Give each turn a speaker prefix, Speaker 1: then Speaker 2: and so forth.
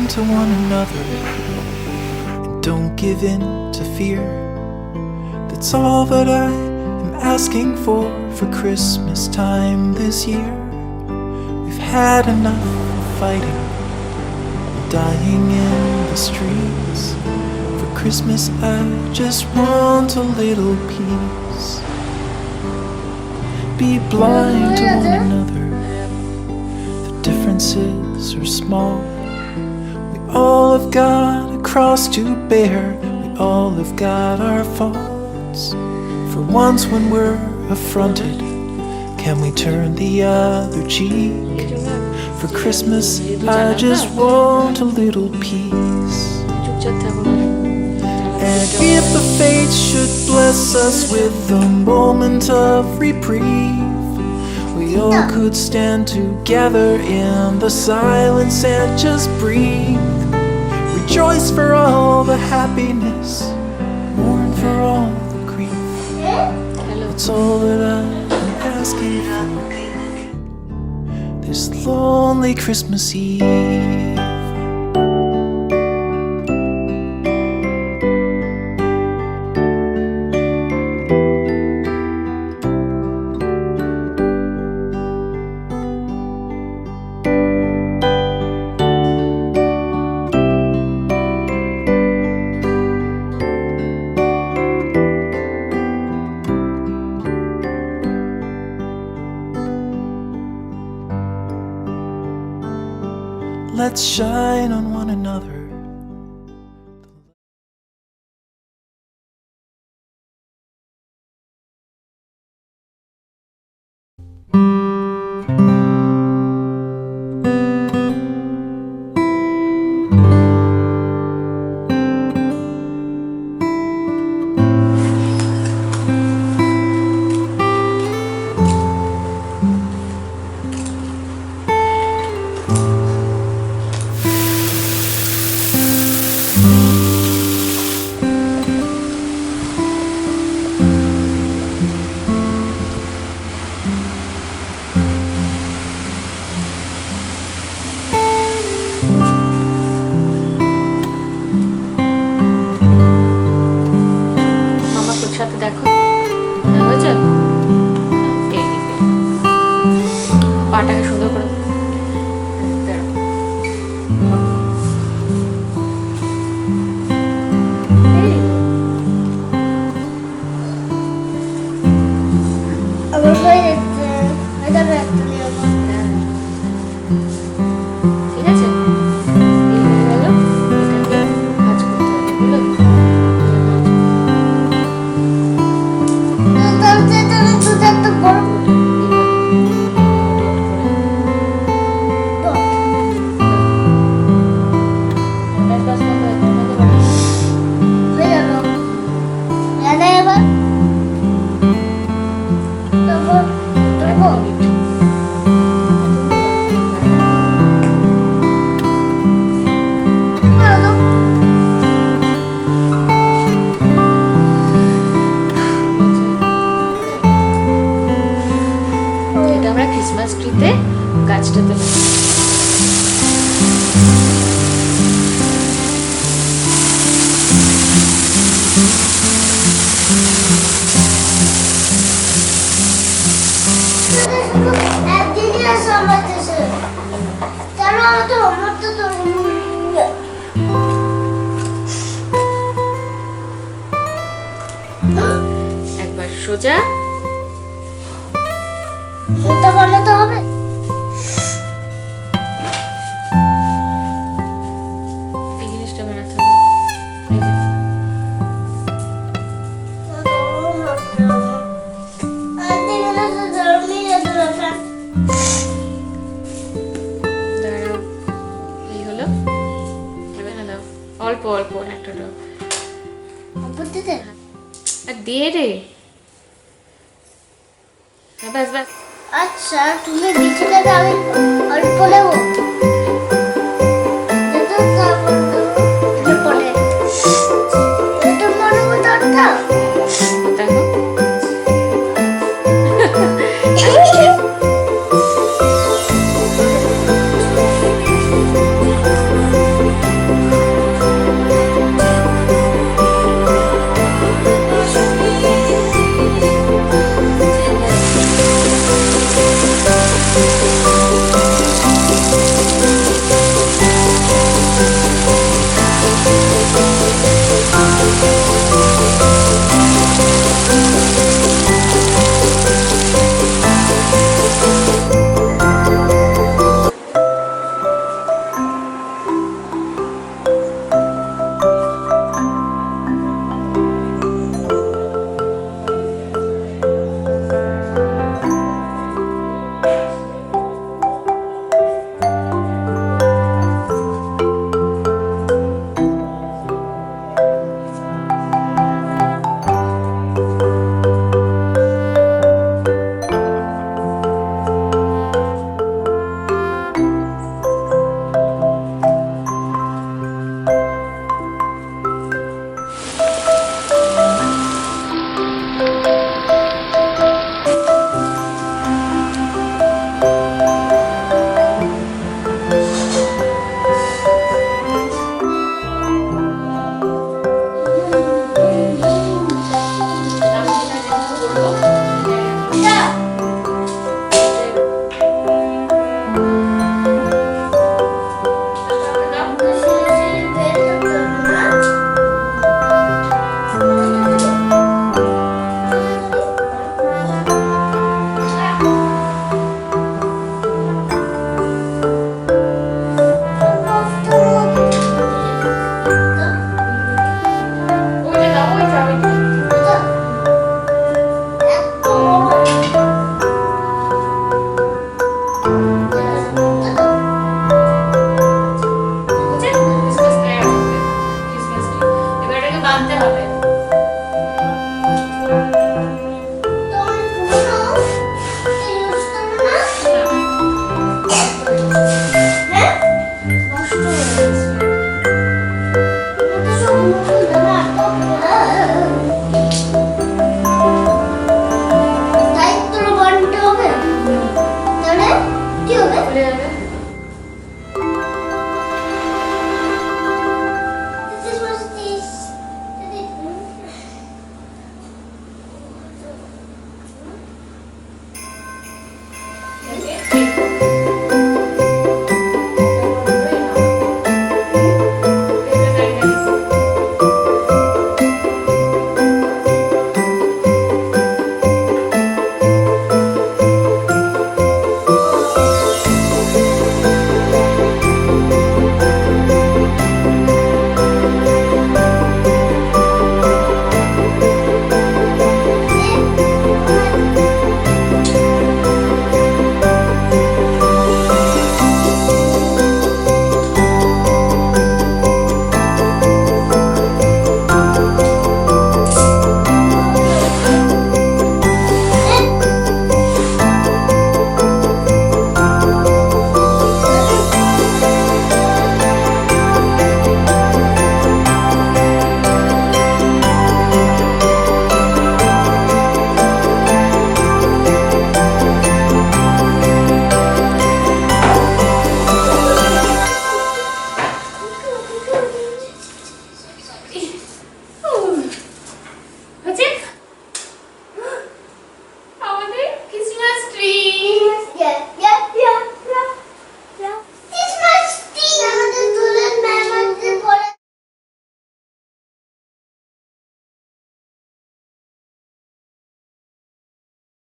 Speaker 1: kind to one another and don't give in to fear. That's all that I am asking for Christmas time this year. We've had enough of fighting and dying in the streets. For Christmas I just want a little peace. Be blind to one another, the differences are small. We all have got a cross to bear, we all have got our faults. For once when we're affronted, can we turn the other cheek? For Christmas I just want a little peace. And if the fates should bless us with a moment of reprieve, we all could stand together in the silence and just breathe. Rejoice for all the happiness, mourn for all the grief. That's all that I'm asking for this lonely Christmas Eve. Let's shine on one another.
Speaker 2: পাটাকে সুন্দর করে Christmas ট্রিতে গাছটাতে একবার সোজা
Speaker 3: ওটা বানাতে হবে।
Speaker 2: এই জিনিসটা বানাতে হবে। এই হলো অল্প অল্প একটা দিয়ে রে ব্যাস ব্যাস।
Speaker 3: আচ্ছা তুমি বিচিটা আমি অল্প নেব। এটা মনে মতো